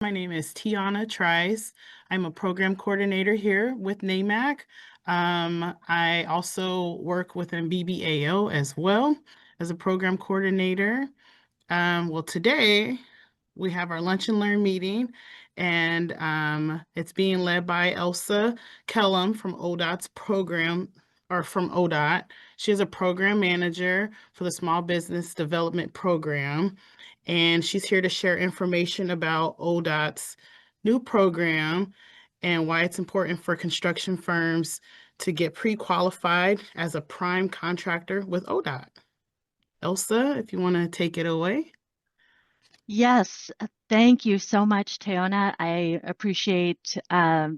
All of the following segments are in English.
My name is Tiana Trice. I'm a program coordinator here with NAMC. I also work within BBAO as well as a program coordinator. Well, today we have our Lunch and Learn meeting, and it's being led by Elsa Kellam from ODOT's program, or from ODOT. She is a program manager for the Small Business Development Program, and she's here to share information about ODOT's new program and why it's important for construction firms to get pre-qualified as a prime contractor with ODOT. Elsa, if you want to take it away. Yes, thank you so much, Teona. I appreciate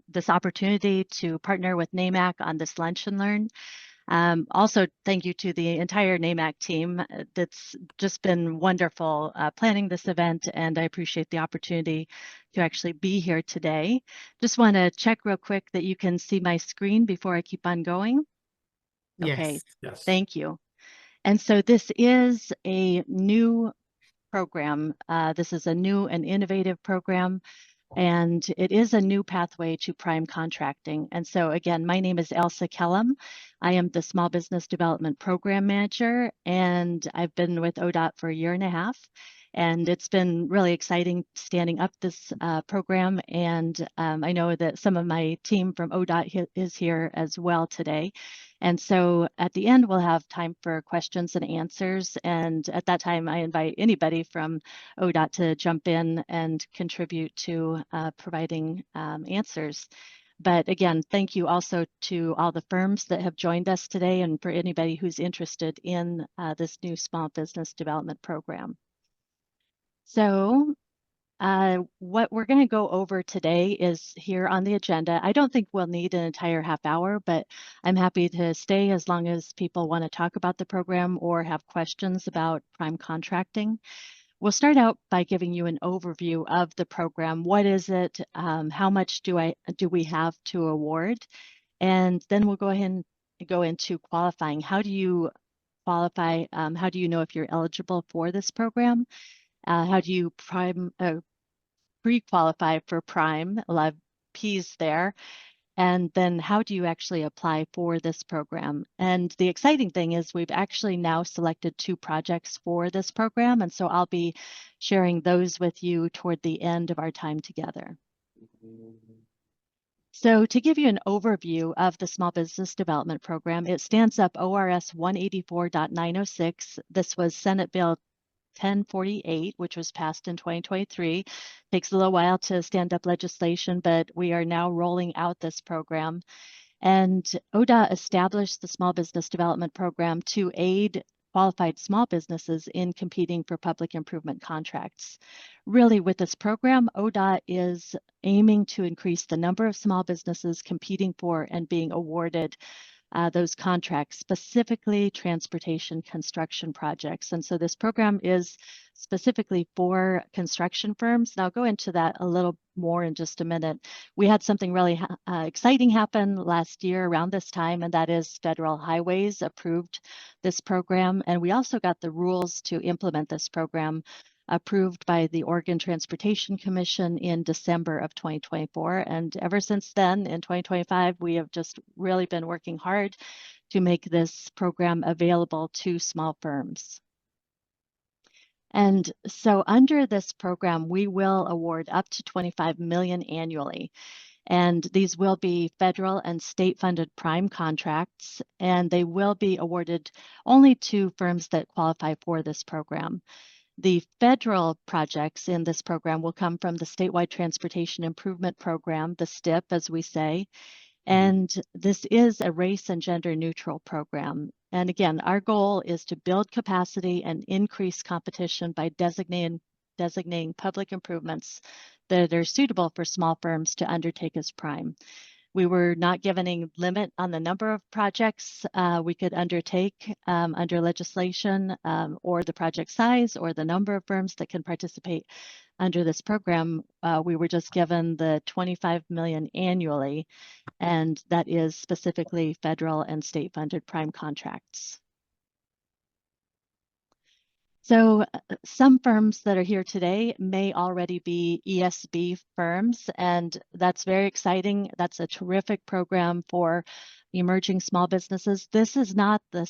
this opportunity to partner with NAMC on this Lunch and Learn. Also, thank you to the entire NAMC team. That's just been wonderful planning this event, and I appreciate the opportunity to actually be here today. Just want to check real quick that you can see my screen before I keep on going. Okay, Yes. thank you. And so this is a new program. This is a new and innovative program, and it is a new pathway to prime contracting. And so again, my name is Elsa Kellam. I am the Small Business Development Program Manager, and I've been with ODOT for a year and a half. And it's been really exciting standing up this program. And I know that some of my team from ODOT is here as well today. And so at the end, we'll have time for questions and answers. And at that time, I invite anybody from ODOT to jump in and contribute to providing answers. But again, thank you also to all the firms that have joined us today and for anybody who's interested in this new small business development program. So what we're going to go over today is here on the agenda. I don't think we'll need an entire half hour, but I'm happy to stay as long as people want to talk about the program or have questions about prime contracting. We'll start out by giving you an overview of the program. What is it? How much do we have to award? And then we'll go ahead and go into qualifying. How do you qualify? How do you know if you're eligible for this program? How do you pre-qualify for prime? A lot of P's there. And then how do you actually apply for this program? And the exciting thing is we've actually now selected 2 projects for this program. And so I'll be sharing those with you toward the end of our time together. So to give you an overview of the Small Business Development Program, it stands up ORS 184.906. This was Senate Bill 1048, which was passed in 2023. Takes a little while to stand up legislation, but we are now rolling out this program. And ODOT established the Small Business Development Program to aid qualified small businesses in competing for public improvement contracts. Really, with this program, ODOT is aiming to increase the number of small businesses competing for and being awarded those contracts, specifically transportation construction projects. And so this program is specifically for construction firms. And I'll go into that a little more in just a minute. We had something really exciting happen last year around this time, and that is Federal Highways approved this program. And we also got the rules to implement this program approved by the Oregon Transportation Commission in December of 2024. And ever since then, in 2025, we have just really been working hard to make this program available to small firms. And so under this program, we will award up to $25 million annually. And these will be federal and state funded prime contracts, and they will be awarded only to firms that qualify for this program. The federal projects in this program will come from the Statewide Transportation Improvement Program, the STIP, as we say. And this is a race and gender neutral program. And again, our goal is to build capacity and increase competition by designating public improvements that are suitable for small firms to undertake as prime. We were not given a limit on the number of projects we could undertake under legislation or the project size or the number of firms that can participate under this program. We were just given the $25 million annually, and that is specifically federal and state funded prime contracts. So some firms that are here today may already be ESB firms, and that's very exciting. That's a terrific program for emerging small businesses. This is not the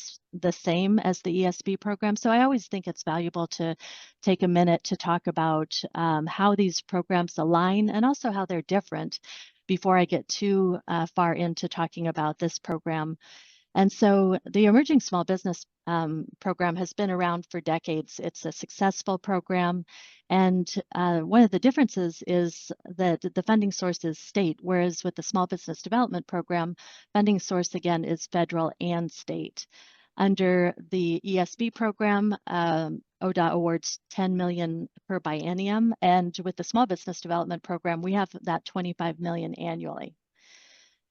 same as the ESB program, so I always think it's valuable to take a minute to talk about how these programs align and also how they're different before I get too far into talking about this program. And so the Emerging Small Business program has been around for decades. It's a successful program. And one of the differences is that the funding source is state, whereas with the Small Business Development Program, funding source again is federal and state. Under the ESB program, ODOT awards $10 million per biennium. And with the Small Business Development Program, we have that $25 million annually.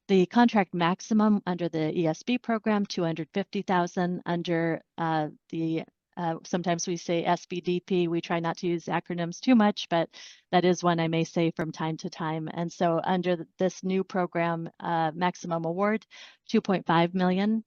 The contract maximum under the ESB program, $250,000. Under sometimes we say SBDP. We try not to use acronyms too much, but that is one I may say from time to time. And so under this new program, maximum award, $2.5 million.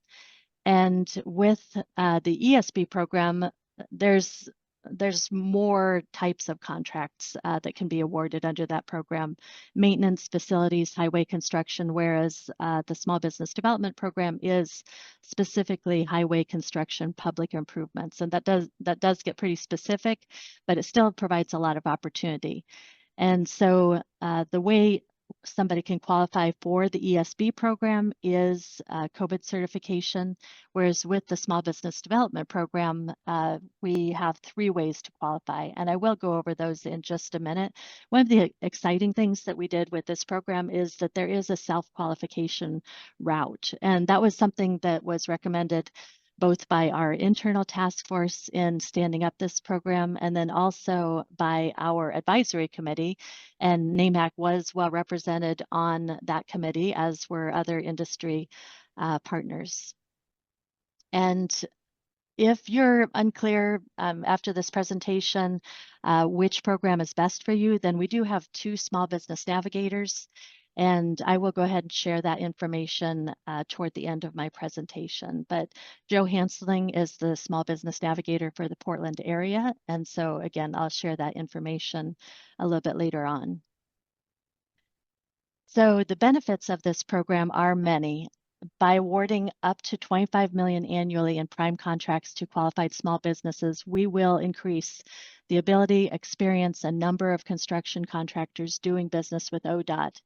And with the ESB program, there's more types of contracts that can be awarded under that program: maintenance, facilities, highway construction, whereas the Small Business Development Program is specifically highway construction, public improvements. And that does get pretty specific, but it still provides a lot of opportunity. And so the way somebody can qualify for the ESB program is COVID certification, whereas with the Small Business Development Program, we have 3 ways to qualify, and I will go over those in just a minute. One of the exciting things that we did with this program is that there is a self-qualification route, and that was something that was recommended both by our internal task force in standing up this program and then also by our advisory committee. And NAMC was well represented on that committee, as were other industry partners. And if you're unclear after this presentation which program is best for you, then we do have 2 small business navigators. And I will go ahead and share that information toward the end of my presentation. But Joe Hansling is the Small Business Navigator for the Portland area. And so again, I'll share that information a little bit later on. So the benefits of this program are many. By awarding up to $25 million annually in prime contracts to qualified small businesses, we will increase the ability, experience, and number of construction contractors doing business with ODOT.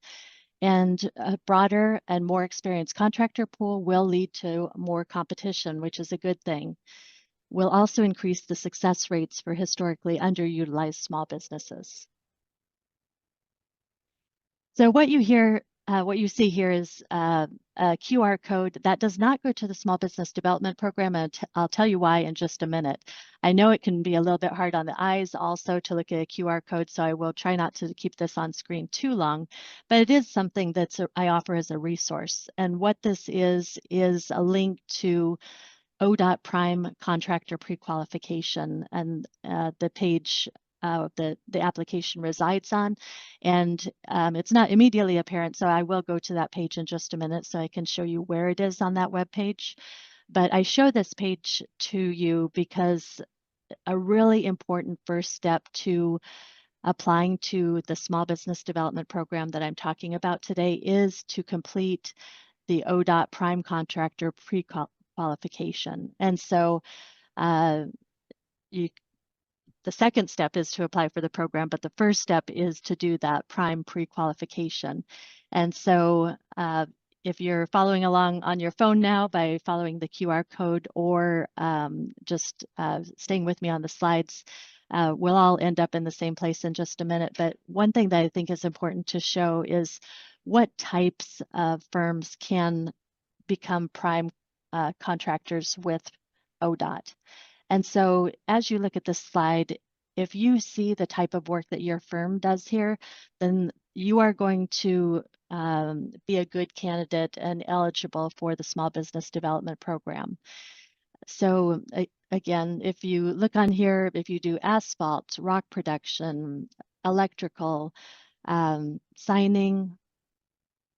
And a broader and more experienced contractor pool will lead to more competition, which is a good thing. We'll also increase the success rates for historically underutilized small businesses. So what you see here is a QR code that does not go to the Small Business Development Program, and I'll tell you why in just a minute. I know it can be a little bit hard on the eyes also to look at a QR code, so I will try not to keep this on screen too long, but it is something I offer as a resource. And what this is a link to ODOT Prime Contractor Pre-Qualification, and the page the application resides on. And it's not immediately apparent, so I will go to that page in just a minute so I can show you where it is on that web page. But I show this page to you because a really important first step to applying to the Small Business Development Program that I'm talking about today is to complete the ODOT Prime Contractor Pre-Qualification. And so the second step is to apply for the program, but the first step is to do that prime pre-qualification. And so if you're following along on your phone now by following the QR code or just staying with me on the slides, we'll all end up in the same place in just a minute. But one thing that I think is important to show is what types of firms can become prime contractors with ODOT. And so as you look at this slide, if you see the type of work that your firm does here, then you are going to be a good candidate and eligible for the Small Business Development Program. So again, if you look on here, if you do asphalt, rock production, electrical, signing,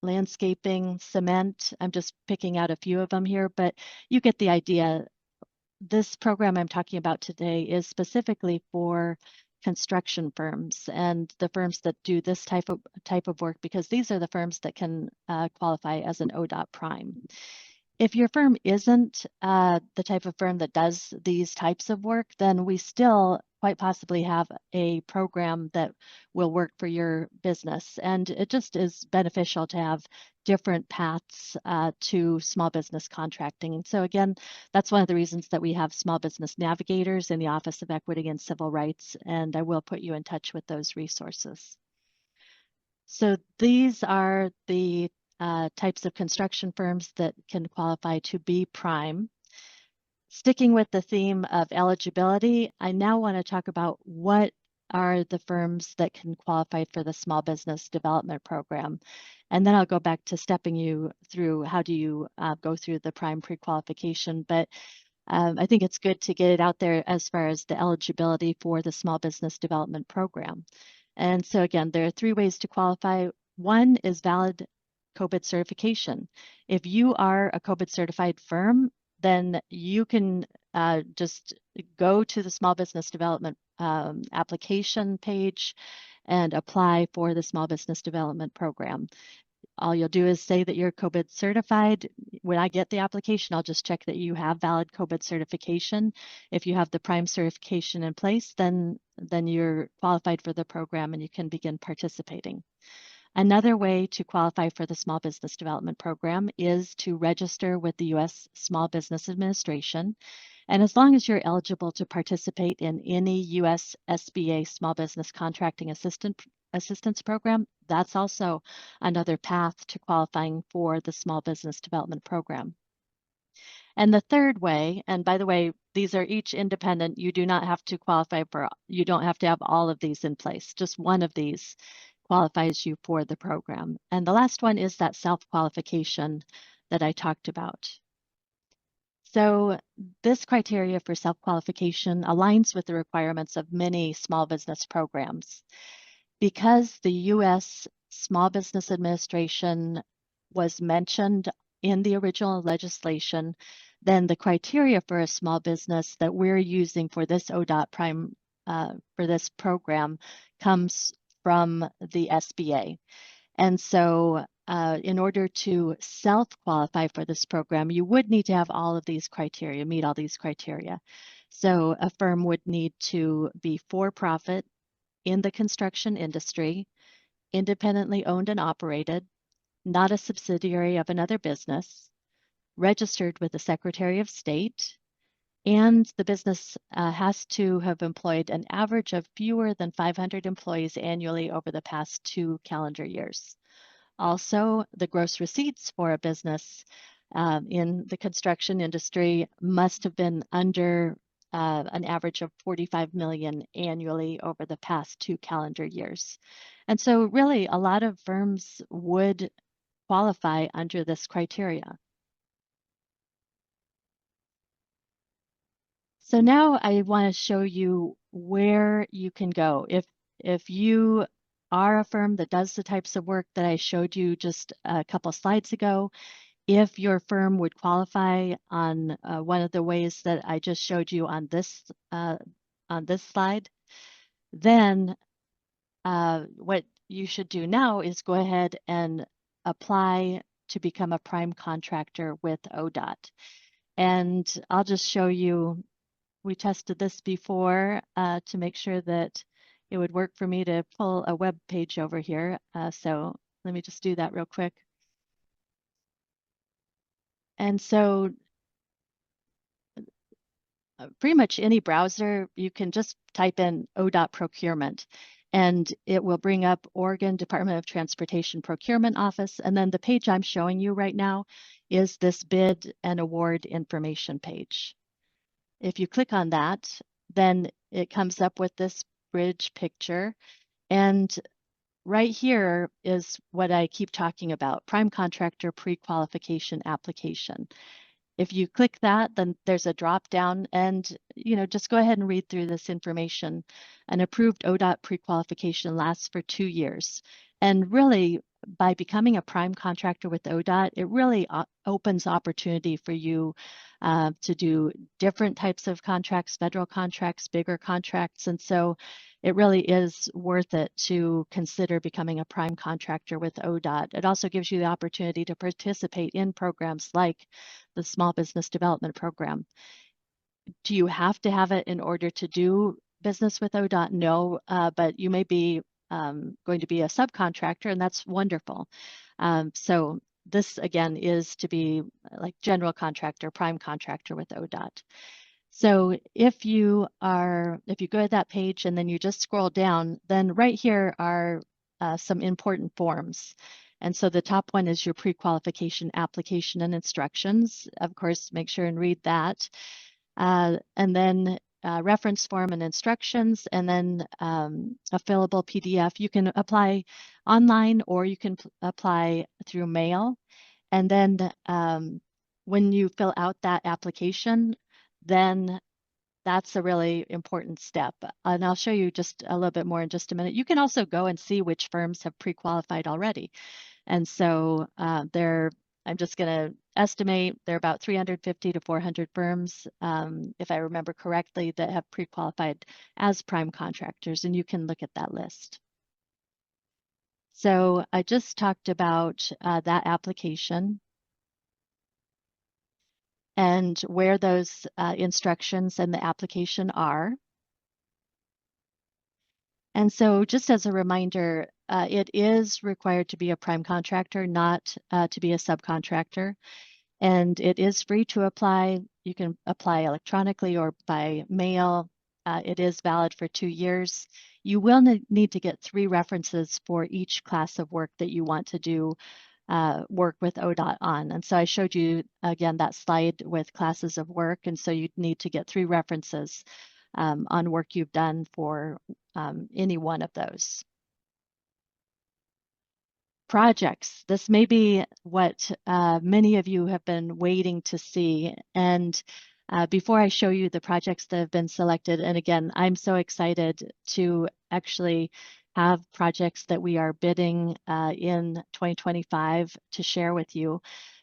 landscaping, cement, I'm just picking out a few of them here, but you get the idea. this program I'm talking about today is specifically for construction firms and the firms that do this type of work, because these are the firms that can qualify as an ODOT prime. If your firm isn't the type of firm that does these types of work, then we still quite possibly have a program that will work for your business. And it just is beneficial to have different paths to small business contracting. And so again, that's one of the reasons that we have small business navigators in the Office of Equity and Civil Rights, and I will put you in touch with those resources. So these are the types of construction firms that can qualify to be prime. Sticking with the theme of eligibility, I now want to talk about what are the firms that can qualify for the Small Business Development Program. And then I'll go back to stepping you through how do you go through the prime pre-qualification. But I think it's good to get it out there as far as the eligibility for the Small Business Development Program. And so again, there are 3 ways to qualify. One is valid COBIT certification. If you are a COBIT certified firm, then you can just go to the Small Business Development application page and apply for the Small Business Development Program. All you'll do is say that you're COBIT certified. When I get the application, I'll just check that you have valid COBIT certification. If you have the prime certification in place, then you're qualified for the program and you can begin participating. Another way to qualify for the Small Business Development Program is to register with the U.S. Small Business Administration. And as long as you're eligible to participate in any U.S. SBA Small Business Contracting Assistance Program, that's also another path to qualifying for the Small Business Development Program. And the third way, and by the way, these are each independent. You do not have to qualify for, you don't have to have all of these in place. Just one of these qualifies you for the program. And the last one is that self-qualification that I talked about. So this criteria for self-qualification aligns with the requirements of many small business programs. Because the U.S. Small Business Administration was mentioned in the original legislation, then the criteria for a small business that we're using for this ODOT prime, for this program, comes from the SBA. And so in order to self-qualify for this program, you would need to have all of these criteria, meet all these criteria. So a firm would need to be for-profit in the construction industry, independently owned and operated, not a subsidiary of another business, registered with the Secretary of State, and the business has to have employed an average of fewer than 500 employees annually over the past 2 calendar years. Also, the gross receipts for a business in the construction industry must have been under an average of 45 million annually over the past 2 calendar years. And so really a lot of firms would qualify under this criteria. So now I want to show you where you can go. If you are a firm that does the types of work that I showed you just a couple slides ago, if your firm would qualify on one of the ways that I just showed you on this slide, then what you should do now is go ahead and apply to become a prime contractor with ODOT. And I'll just show you, we tested this before to make sure that it would work for me to pull a web page over here. So let me just do that real quick. And so pretty much any browser, you can just type in ODOT procurement and it will bring up Oregon Department of Transportation Procurement Office. And then the page I'm showing you right now is this bid and award information page. If you click on that, then it comes up with this bridge picture. And right here is what I keep talking about, prime contractor pre-qualification application. If you click that, then there's a drop down and, just go ahead and read through this information. An approved ODOT pre-qualification lasts for 2 years. And really, by becoming a prime contractor with ODOT, it really opens opportunity for you to do different types of contracts, federal contracts, bigger contracts. And so it really is worth it to consider becoming a prime contractor with ODOT. It also gives you the opportunity to participate in programs like the Small Business Development Program. Do you have to have it in order to do business with ODOT? No, but you may be going to be a subcontractor, and that's wonderful. So this, again, is to be like general contractor, prime contractor with ODOT. So if you go to that page and then you just scroll down, then right here are some important forms. And so the top one is your pre-qualification application and instructions. Of course, make sure and read that. And then reference form and instructions, and then a fillable PDF. You can apply online or you can apply through mail. And then when you fill out that application, then that's a really important step. And I'll show you just a little bit more in just a minute. You can also go and see which firms have pre-qualified already. And so I'm just going to estimate there are about 350 to 400 firms, if I remember correctly, that have pre-qualified as prime contractors, and you can look at that list. So I just talked about that application and where those instructions and the application are. And so just as a reminder, it is required to be a prime contractor, not to be a subcontractor. And it is free to apply. You can apply electronically or by mail. It is valid for 2 years. You will need to get 3 references for each class of work that you want to do work with ODOT on. And so I showed you, again, that slide with classes of work. And so you'd need to get 3 references on work you've done for any one of those. Projects. This may be what many of you have been waiting to see. And before I show you the projects that have been selected, and again, I'm so excited to actually have projects that we are bidding in 2025 to share with you.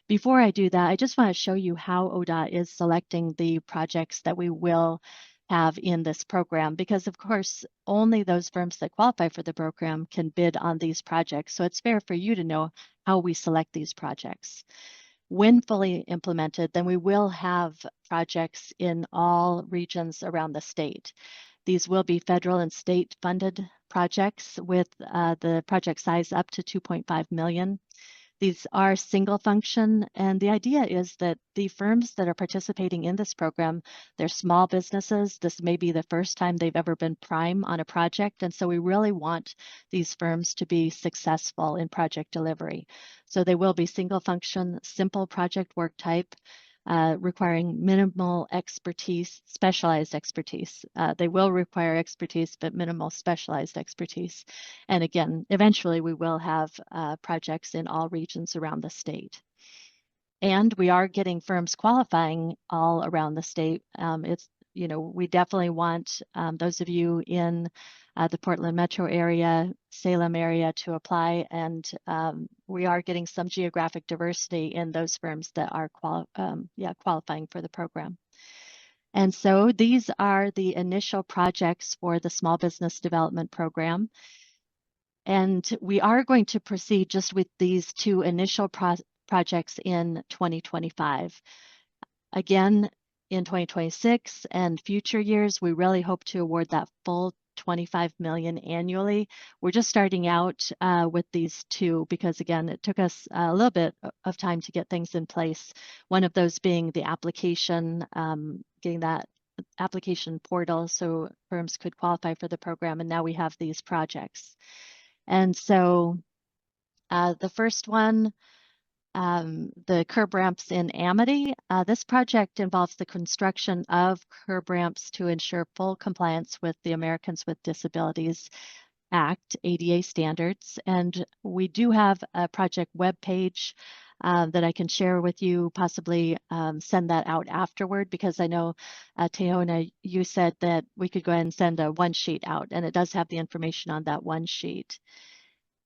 Before I do that, I just want to show you how ODOT is selecting the projects that we will have in this program, because of course only those firms that qualify for the program can bid on these projects. So it's fair for you to know how we select these projects. When fully implemented, then we will have projects in all regions around the state. These will be federal and state funded projects with the project size up to 2.5 million. These are single function, and the idea is that the firms that are participating in this program, they're small businesses. This may be the first time they've ever been prime on a project, and so we really want these firms to be successful in project delivery. So they will be single function, simple project work type, requiring minimal expertise, specialized expertise. They will require expertise, but minimal specialized expertise. And again, eventually we will have projects in all regions around the state. And we are getting firms qualifying all around the state. We definitely want those of you in the Portland metro area, Salem area to apply, and we are getting some geographic diversity in those firms that are qualifying for the program. And so these are the initial projects for the Small Business Development Program. And we are going to proceed just with these 2 initial projects in 2025. Again, in 2026 and future years, we really hope to award that full 25 million annually. We're just starting out with these 2 because, again, it took us a little bit of time to get things in place. One of those being the application, getting that application portal so firms could qualify for the program, and now we have these projects. And so the first one, the curb ramps in Amity. This project involves the construction of curb ramps to ensure full compliance with the Americans with Disabilities Act, ADA standards. And we do have a project webpage that I can share with you, possibly send that out afterward, because I know, Teona, you said that we could go ahead and send a 1 sheet out, and it does have the information on that 1 sheet.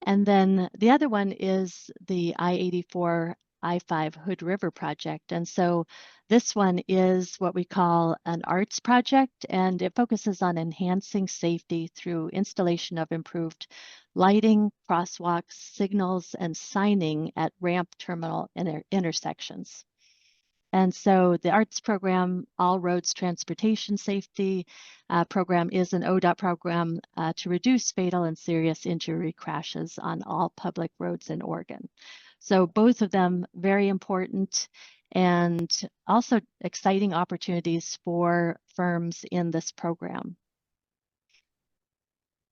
And then the other one is the I-84 I-5 Hood River project. And so this one is what we call an arts project, and it focuses on enhancing safety through installation of improved lighting, crosswalks, signals, and signing at ramp terminal intersections. And so the arts program, All Roads Transportation Safety program, is an ODOT program to reduce fatal and serious injury crashes on all public roads in Oregon. So both of them very important and also exciting opportunities for firms in this program.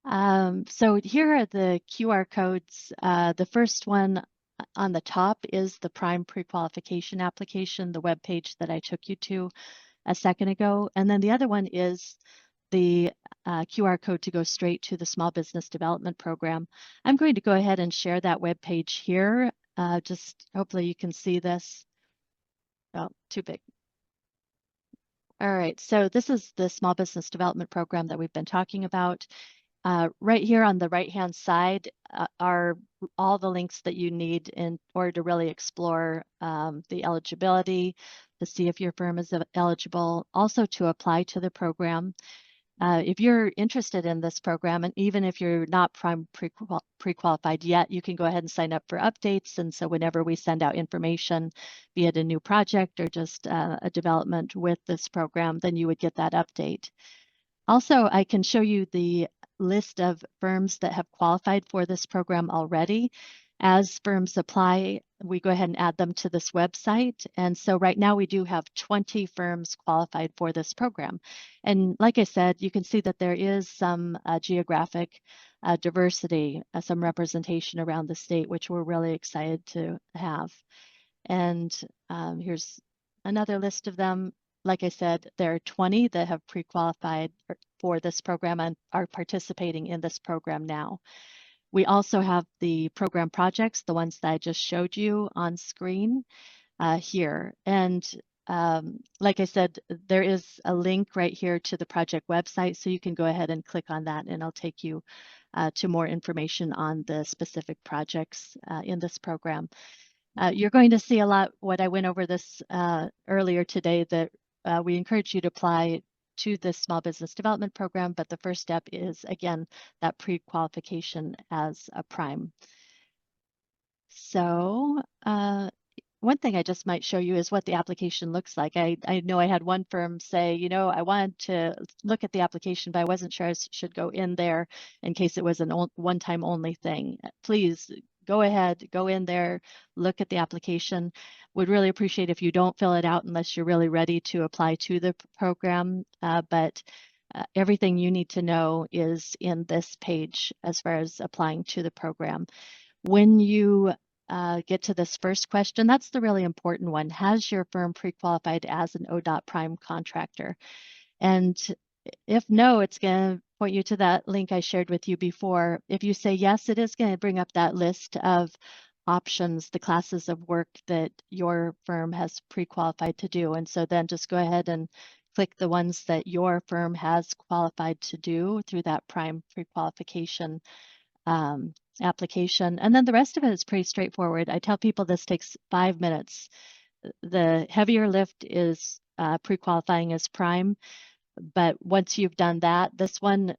So here are the QR codes. The first one on the top is the Prime Pre-Qualification application, the web page that I took you to a second ago. And then the other one is the QR code to go straight to the Small Business Development Program. I'm going to go ahead and share that web page here. Just hopefully you can see this. Oh, too big. All right, so this is the Small Business Development Program that we've been talking about. Right here on the right-hand side are all the links that you need in order to really explore the eligibility, to see if your firm is eligible, also to apply to the program. If you're interested in this program, and even if you're not Prime pre-qualified yet, you can go ahead and sign up for updates. And so whenever we send out information, be it a new project or just a development with this program, then you would get that update. Also, I can show you the list of firms that have qualified for this program already. As firms apply, we go ahead and add them to this website. And so right now we do have 20 firms qualified for this program. And like I said, you can see that there is some geographic diversity, some representation around the state, which we're really excited to have. And here's another list of them. Like I said, there are 20 that have pre-qualified for this program and are participating in this program now. We also have the program projects, the ones that I just showed you on screen here. And like I said, there is a link right here to the project website, so you can go ahead and click on that and it'll take you to more information on the specific projects in this program. You're going to see a lot what I went over this earlier today, that we encourage you to apply to this Small Business Development Program, but the first step is, again, that pre-qualification as a prime. So one thing I just might show you is what the application looks like. I know I had one firm say, you know, I wanted to look at the application, but I wasn't sure I should go in there in case it was a one-time only thing. Please go ahead, go in there, look at the application. Would really appreciate if you don't fill it out unless you're really ready to apply to the program. But everything you need to know is in this page as far as applying to the program. When you get to this first question, that's the really important one. Has your firm pre-qualified as an ODOT prime contractor? And if no, it's going to point you to that link I shared with you before. If you say yes, it is going to bring up that list of options, the classes of work that your firm has pre-qualified to do. And so then just go ahead and click the ones that your firm has qualified to do through that prime pre-qualification application. And then the rest of it is pretty straightforward. I tell people this takes 5 minutes. The heavier lift is pre-qualifying as prime, but once you've done that, this one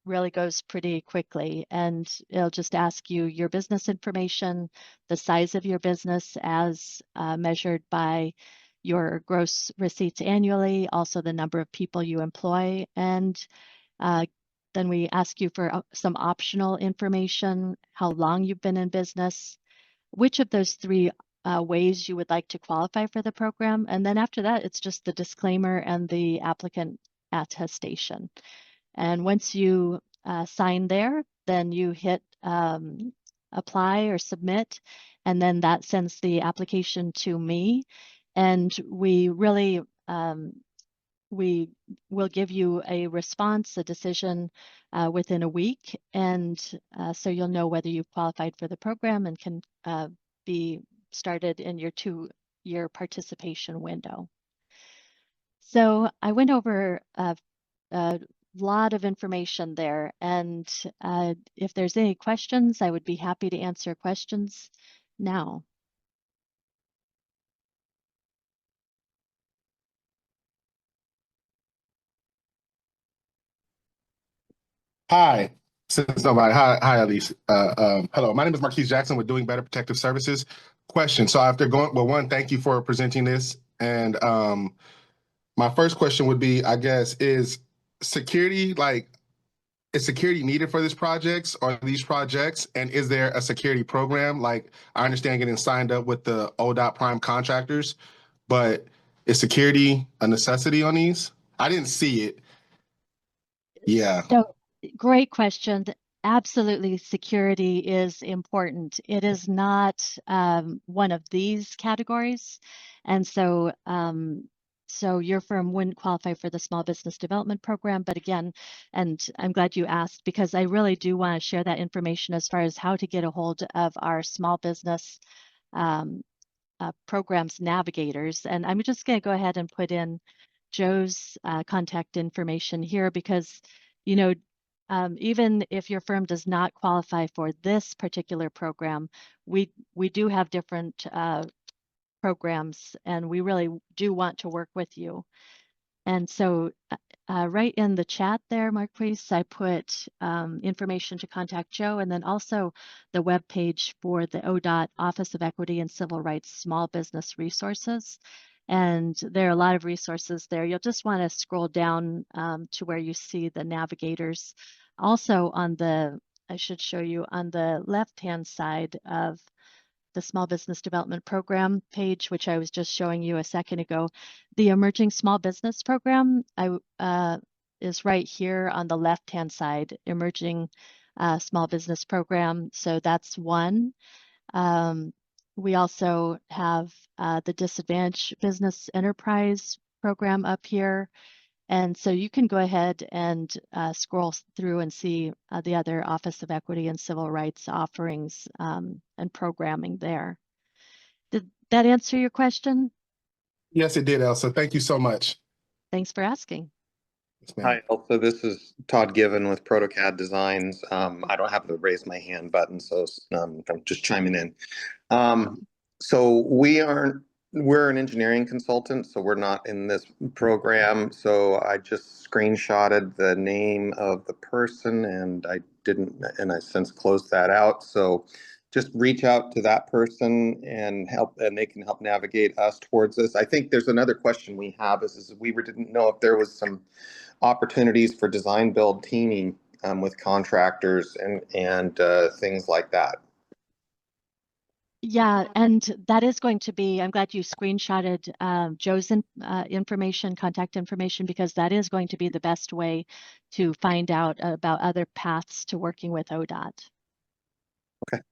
really goes pretty quickly, and it'll just ask you your business information, the size of your business as measured by your gross receipts annually, also the number of people you employ, and then we ask you for some optional information, how long you've been in business, which of those three ways you would like to qualify for the program. And then after that, it's just the disclaimer and the applicant attestation. And once you sign there, then you hit apply or submit, and then that sends the application to me. And we really we will give you a response, a decision within a week. And so you'll know whether you've qualified for the program and can be started in your 2-year participation window. So I went over a lot of information there. And if there's any questions, I would be happy to answer questions now. Hi, since nobody, hi, Elise. Hello, my name is Marquise Jackson with Doing Better Protective Services. Question. So after going, well, one, thank you for presenting this. And my first question would be, I guess, security, is security needed for this projects or these projects? And is there a security program? Like, I understand getting signed up with the ODOT prime contractors, but is security a necessity on these? I didn't see it. Yeah. So, great question. Absolutely, security is important. It is not one of these categories. And so your firm wouldn't qualify for the Small Business Development Program. But again, and I'm glad you asked because I really do want to share that information as far as how to get a hold of our small business um, programs navigators. And I'm just going to go ahead and put in Joe's contact information here because, you know, even if your firm does not qualify for this particular program, we do have different programs, and we really do want to work with you. And so right in the chat there, Marquise, I put information to contact Joe, and then also the webpage for the ODOT Office of Equity and Civil Rights Small Business Resources. And there are a lot of resources there. You'll just want to scroll down to where you see the navigators. Also I should show you on the left-hand side of the Small Business Development Program page, which I was just showing you a second ago, the Emerging Small Business Program is right here on the left-hand side, Emerging Small Business Program. So that's one. We also have the Disadvantaged Business Enterprise Program up here. And so you can go ahead and scroll through and see the other Office of Equity and Civil Rights offerings and programming there. Did that answer your question? Yes, it did, Elsa. Thank you so much. Thanks for asking. Yes, ma'am. Hi, Elsa. This is Todd Given with ProtoCAD Designs. I don't have the raise my hand button, so I'm just chiming in. So we're an engineering consultant, so we're not in this program. So I just screenshotted the name of the person, and I since closed that out. So just reach out to that person and they can help navigate us towards this. I think there's another question we have is we didn't know if there was some opportunities for design build teaming with contractors and things like that. Yeah, and that is going to be, I'm glad you screenshotted Joe's information, contact information, because that is going to be the best way to find out about other paths to working with ODOT. Okay,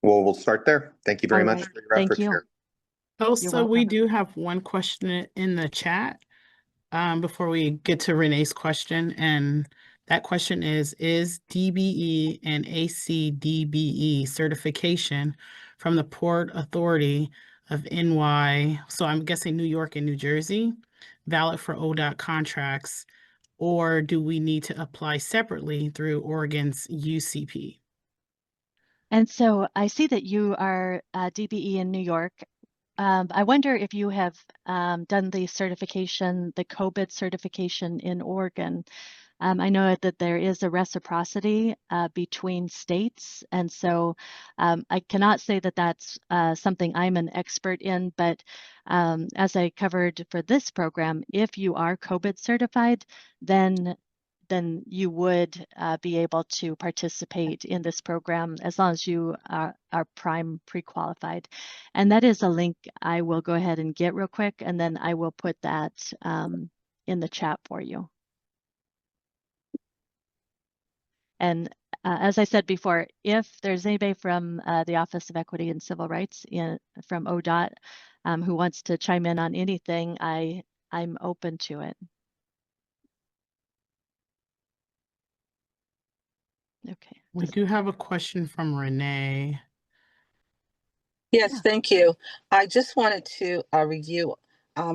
well, we'll start there. Thank you very much for your Thank efforts you. here. Also, we do have one question in the chat before we get to Renee's question. And that question is DBE and ACDBE certification from the Port Authority of NY, so I'm guessing New York and New Jersey, valid for ODOT contracts, or do we need to apply separately through Oregon's UCP? And so I see that you are DBE in New York. I wonder if you have done the certification, the COBID certification in Oregon. I know that there is a reciprocity between states, and so I cannot say that that's something I'm an expert in, but as I covered for this program, if you are COBID certified, then you would be able to participate in this program as long as you are prime pre-qualified. And that is a link I will go ahead and get real quick, and then I will put that in the chat for you. And as I said before, if there's anybody from the Office of Equity and Civil Rights from ODOT who wants to chime in on anything, I'm open to it. Okay. We do have a question from Renee. Yes, Yeah. thank you. I just wanted to review.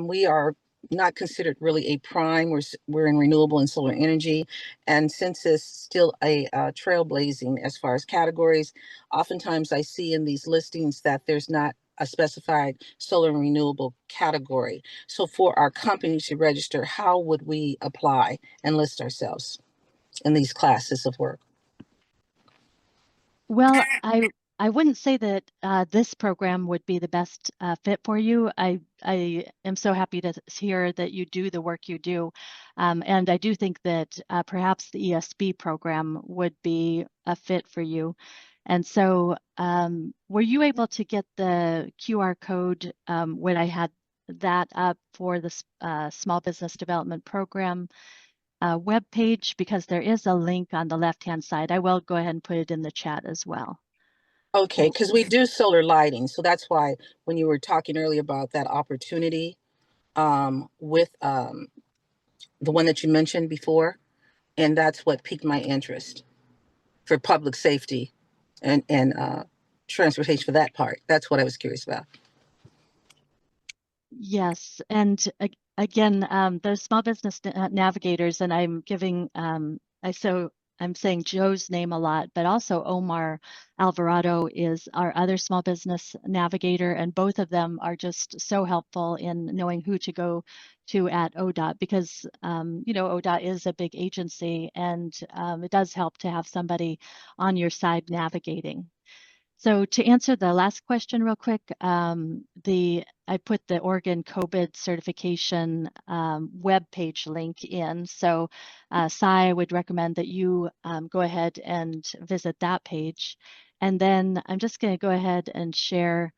We are not considered really a prime. We're in renewable and solar energy. And since it's still a trailblazing as far as categories, oftentimes I see in these listings that there's not a specified solar and renewable category. So for our company to register, how would we apply and list ourselves? in these classes of work? Well, I wouldn't say that this program would be the best fit for you. I am so happy to hear that you do the work you do. And I do think that perhaps the ESB program would be a fit for you. And so were you able to get the QR code when I had that up for the Small Business Development Program web page? Because there is a link on the left-hand side. I will go ahead and put it in the chat as well. Okay, because we do solar lighting. So that's why when you were talking earlier about that opportunity with the one that you mentioned before, and that's what piqued my interest for public safety and transportation for that part. That's what I was curious about. Yes, and again, those small business navigators, and I'm giving, I'm saying Joe's name a lot, but also Omar Alvarado is our other small business navigator, and both of them are just so helpful in knowing who to go to at ODOT because, you know, ODOT is a big agency, and it does help to have somebody on your side navigating. So to answer the last question real quick, I put the Oregon COVID certification web page link in. So Sai would recommend that you go ahead and visit that page. And then I'm just going to go ahead and share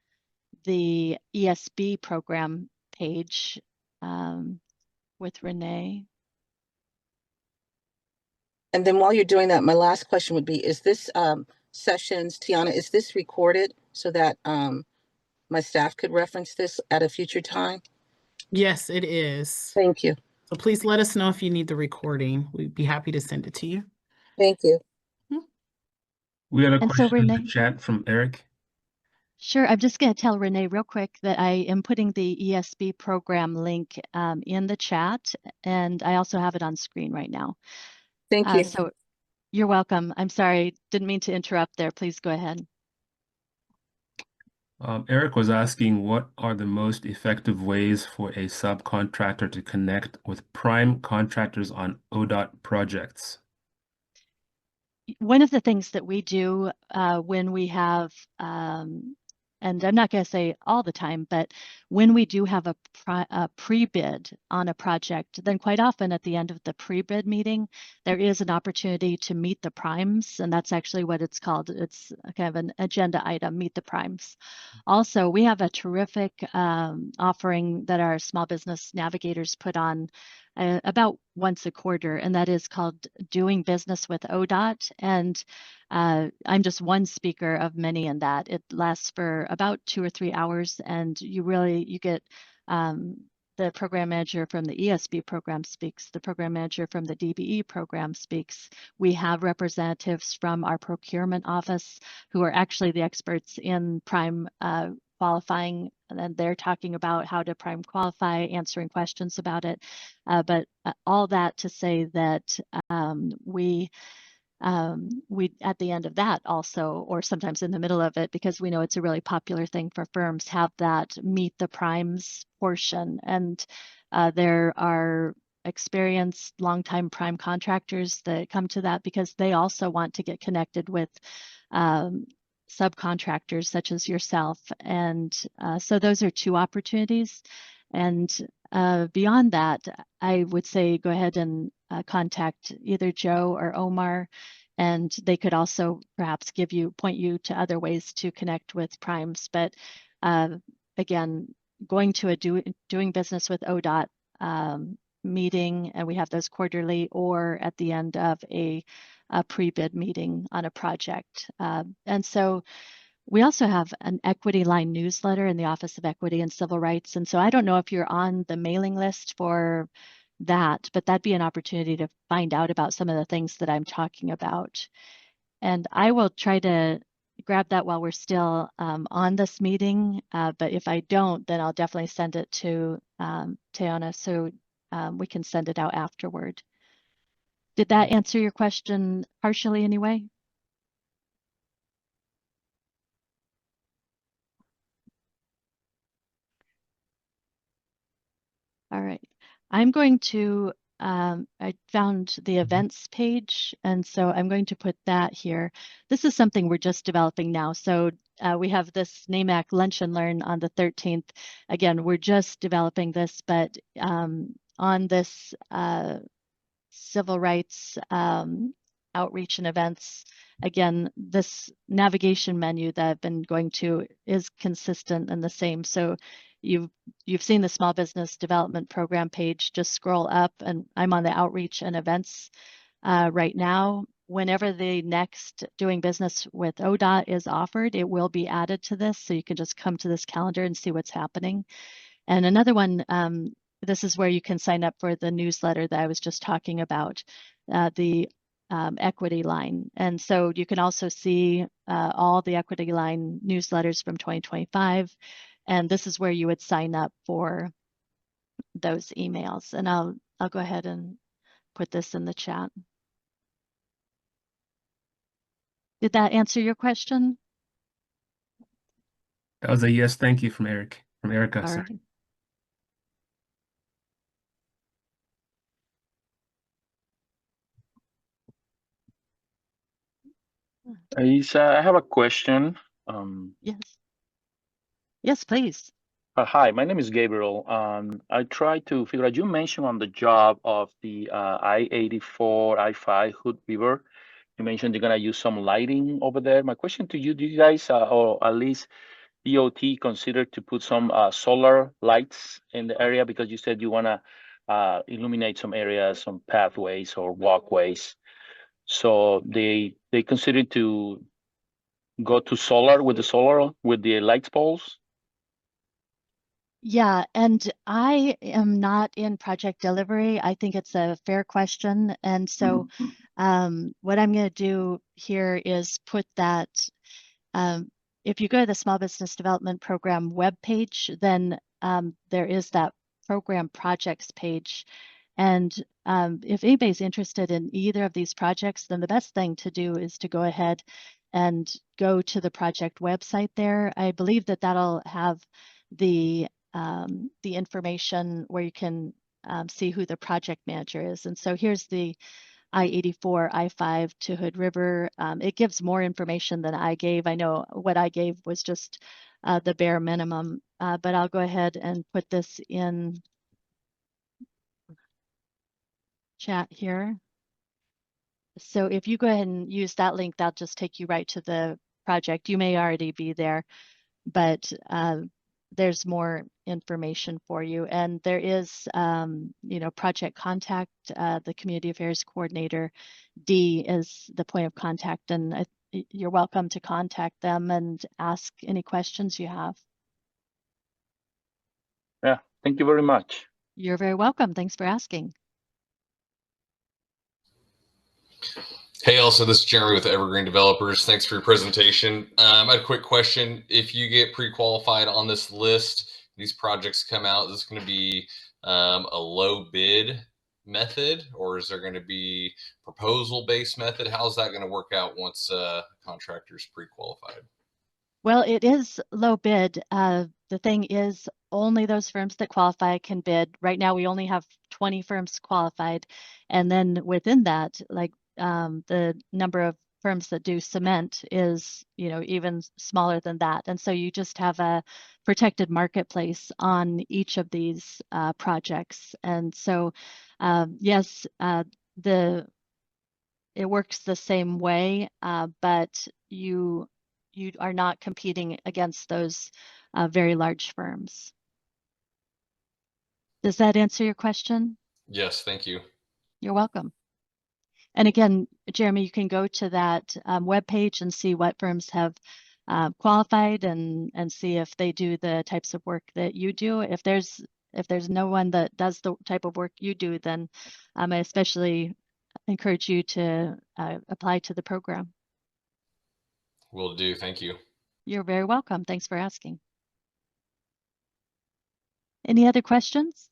the ESB program page with Renee. And then while you're doing that, my last question would be, is this sessions, Tiana, is this recorded so that my staff could reference this at a future time? Yes, it is. Thank you. So please let us know if you need the recording. We'd be happy to send it to you. Thank you. We had a And so question in the Renee, chat from Eric. sure. I'm just going to tell Renee real quick that I am putting the ESB program link in the chat, and I also have it on screen right now. Thank you. So you're welcome. I'm sorry, didn't mean to interrupt there. Please go ahead. Eric was asking, what are the most effective ways for a subcontractor to connect with prime contractors on ODOT projects? One of the things that we do when we have, and I'm not going to say all the time, but when we do have a pre-bid on a project, then quite often at the end of the pre-bid meeting, there is an opportunity to meet the primes, and that's actually what it's called. It's kind of an agenda item, meet the primes. Also, we have a terrific offering that our small business navigators put on about once a quarter, and that is called Doing Business with ODOT. And I'm just one speaker of many in that. It lasts for about 2 or 3 hours, and you get the program manager from the ESB program speaks, the program manager from the DBE program speaks. We have representatives from our procurement office who are actually the experts in prime qualifying, and they're talking about how to prime qualify, answering questions about it. But all that to say that we at the end of that also, or sometimes in the middle of it, because we know it's a really popular thing for firms, have that meet the primes portion. And there are experienced longtime prime contractors that come to that because they also want to get connected with subcontractors such as yourself. And so those are 2 opportunities. And beyond that, I would say go ahead and contact either Joe or Omar, and they could also perhaps point you to other ways to connect with primes. But again, going to a doing business with ODOT meeting, and we have those quarterly, or at the end of a pre-bid meeting on a project. And so we also have an Equity Line newsletter in the Office of Equity and Civil Rights. And so I don't know if you're on the mailing list for that, but that'd be an opportunity to find out about some of the things that I'm talking about. And I will try to grab that while we're still on this meeting. But if I don't, then I'll definitely send it to Tiana so we can send it out afterward. Did that answer your question partially anyway? All right, I'm going to I found the events page, and so I'm going to put that here. This is something we're just developing now. So we have this NAMC Lunch and Learn on the 13th. Again, we're just developing this, but on this civil rights outreach and events, again, this navigation menu that I've been going to is consistent and the same. So you've seen the Small Business Development Program page. Just scroll up, and I'm on the outreach and events right now. Whenever the next Doing Business with ODOT is offered, it will be added to this. So you can just come to this calendar and see what's happening. And another one, this is where you can sign up for the newsletter that I was just talking about, the equity line. And so you can also see all the equity line newsletters from 2025. And this is where you would sign up for those emails. And I'll go ahead and put this in the chat. Did that answer your question? That was a yes, thank you from Erica. All Sorry. right. Ailsa, I have a question. Yes. Yes, please. Hi, my name is Gabriel. I tried to figure out, you mentioned on the job of the I-84, I-5 Hood River, you mentioned you're going to use some lighting over there. My question to you, do you guys, or at least DOT, consider to put some solar lights in the area? Because you said you want to illuminate some areas, some pathways or walkways. So they consider to go to solar with the light poles? Yeah, and I am not in project delivery. I think it's a fair question. And so what I'm going to do here is put that, if you go to the Small Business Development Program webpage, then there is that program projects page. And if anybody's interested in either of these projects, then the best thing to do is to go ahead and go to the project website there. I believe that that'll have the information where you can see who the project manager is. And so here's the I-84, I-5 to Hood River. It gives more information than I gave. I know what I gave was just the bare minimum, but I'll go ahead and put this in chat here. So if you go ahead and use that link, that'll just take you right to the project. You may already be there, but there's more information for you. And there is, project contact, the community affairs coordinator, D, is the point of contact. And you're welcome to contact them and ask any questions you have. Yeah, thank you very much. You're very welcome. Thanks for asking. Hey, Elsa, this is Jeremy with Evergreen Developers. Thanks for your presentation. I had a quick question. If you get pre-qualified on this list, these projects come out, is this going to be a low bid method, or is there going to be proposal-based method? How's that going to work out once contractors pre-qualified? Well, it is low bid. The thing is, only those firms that qualify can bid. Right now, we only have 20 firms qualified. And then within that, like the number of firms that do cement is, even smaller than that. And so you just have a protected marketplace on each of these projects. And so, yes, it works the same way, but you are not competing against those very large firms. Does that answer your question? Yes, thank you. You're welcome. And again, Jeremy, you can go to that webpage and see what firms have qualified and see if they do the types of work that you do. If there's no one that does the type of work you do, then I especially encourage you to apply to the program. Will do. Thank you. You're very welcome. Thanks for asking. Any other questions?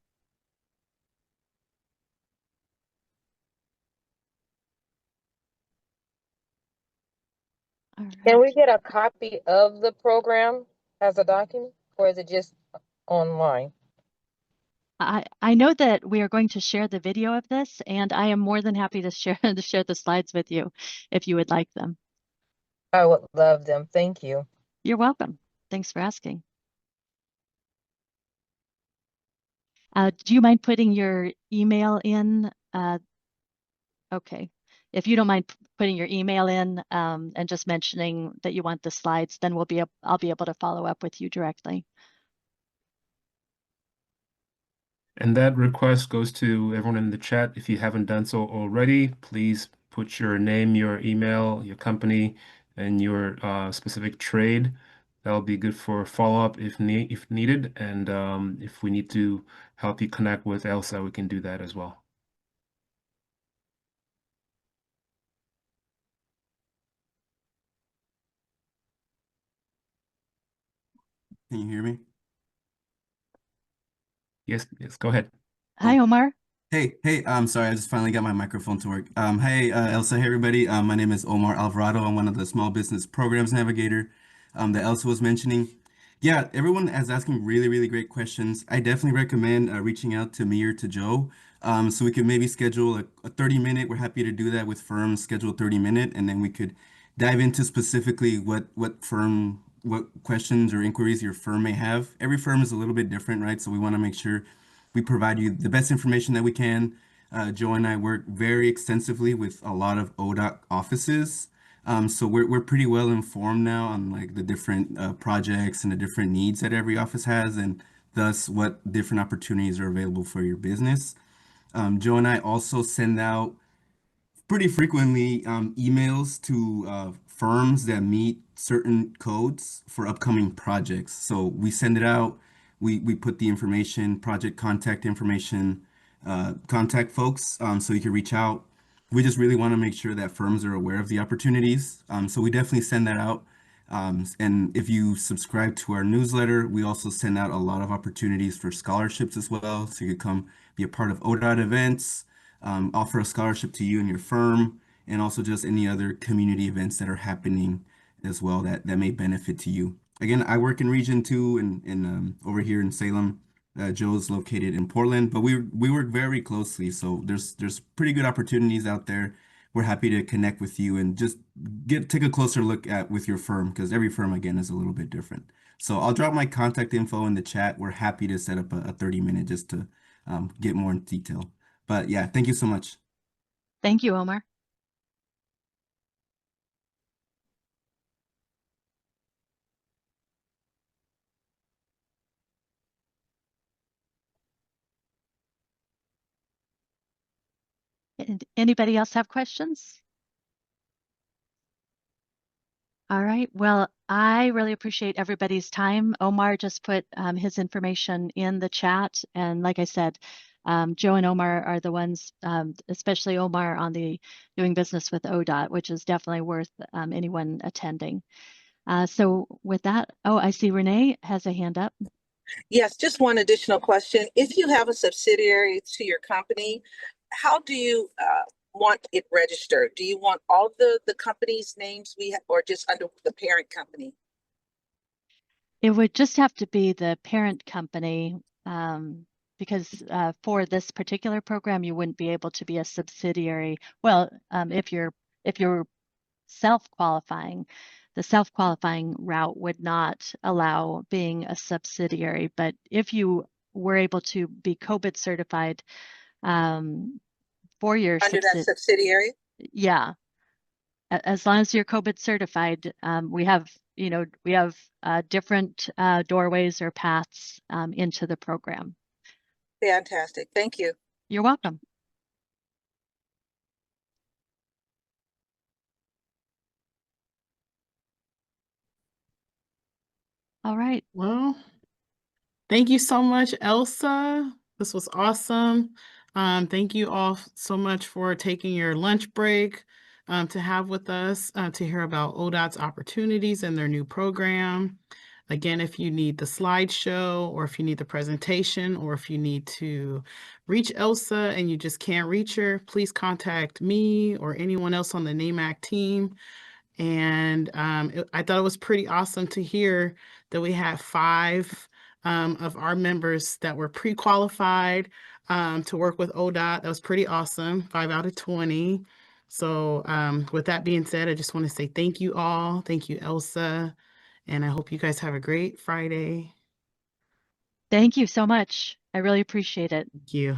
All right. Can we get a copy of the program as a document, or is it just online? I know that we are going to share the video of this, and I am more than happy to share the slides with you if you would like them. I would love them. Thank you. You're welcome. Thanks for asking. Do you mind putting your email in? Okay. If you don't mind putting your email in and just mentioning that you want the slides, then I'll be able to follow up with you directly. And that request goes to everyone in the chat. If you haven't done so already, please put your name, your email, your company, and your specific trade. That'll be good for follow-up if needed. And if we need to help you connect with Elsa, we can do that as well. Can you hear me? Yes, go ahead. Hi, Omar. Hey, I'm sorry, I just finally got my microphone to work. Hey, Elsa, hey everybody. My name is Omar Alvarado. I'm one of the small business programs navigator that Elsa was mentioning. Yeah, everyone is asking really, really great questions. I definitely recommend reaching out to me or to Joe so we could maybe schedule a 30-minute. We're happy to do that with firms, schedule 30-minute, and then we could dive into specifically what questions or inquiries your firm may have. Every firm is a little bit different, right? So we want to make sure we provide you the best information that we can. Joe and I work very extensively with a lot of ODOT offices. So we're pretty well informed now on like the different projects and the different needs that every office has, and thus what different opportunities are available for your business. Joe and I also send out pretty frequently emails to firms that meet certain codes for upcoming projects. So we send it out, we put the information, project contact information, contact folks so you can reach out. We just really want to make sure that firms are aware of the opportunities. So we definitely send that out. And if you subscribe to our newsletter, we also send out a lot of opportunities for scholarships as well. So you could come be a part of ODOT events, offer a scholarship to you and your firm, and also just any other community events that are happening as well that may benefit to you. Again, I work in Region 2 and over here in Salem. Joe's located in Portland, but we work very closely. So there's pretty good opportunities out there. We're happy to connect with you and just take a closer look at with your firm, because every firm again is a little bit different. So I'll drop my contact info in the chat. We're happy to set up a 30-minute just to get more in detail. But yeah, thank you so much. Thank you, Omar. Anybody else have questions? All right. Well, I really appreciate everybody's time. Omar just put his information in the chat. And like I said, Joe and Omar are the ones, especially Omar on the doing business with ODOT, which is definitely worth anyone attending. So with that, oh, I see Renee has a hand up. Yes, just one additional question. If you have a subsidiary to your company, how do you want it registered? Do you want all the company's names we have, or just under the parent company? It would just have to be the parent company because for this particular program, you wouldn't be able to be a subsidiary. Well, if you're self-qualifying, the self-qualifying route would not allow being a subsidiary. But if you were able to be COBIT certified for your Under that subsidiary? Yeah. As long as you're COBIT certified, we have different doorways or paths into the program. Fantastic. Thank you. You're welcome. All right. Well, thank you so much, Elsa. This was awesome. Thank you all so much for taking your lunch break to have with us to hear about ODOT's opportunities and their new program. Again, if you need the slideshow, or if you need the presentation, or if you need to reach Elsa and you just can't reach her, please contact me or anyone else on the NAMC team. And I thought it was pretty awesome to hear that we had 5 of our members that were pre-qualified to work with ODOT. That was pretty awesome, 5 out of 20. So with that being said, I just want to say thank you all. Thank you, Elsa. And I hope you guys have a great Friday. Thank you so much. I really appreciate it. Thank you.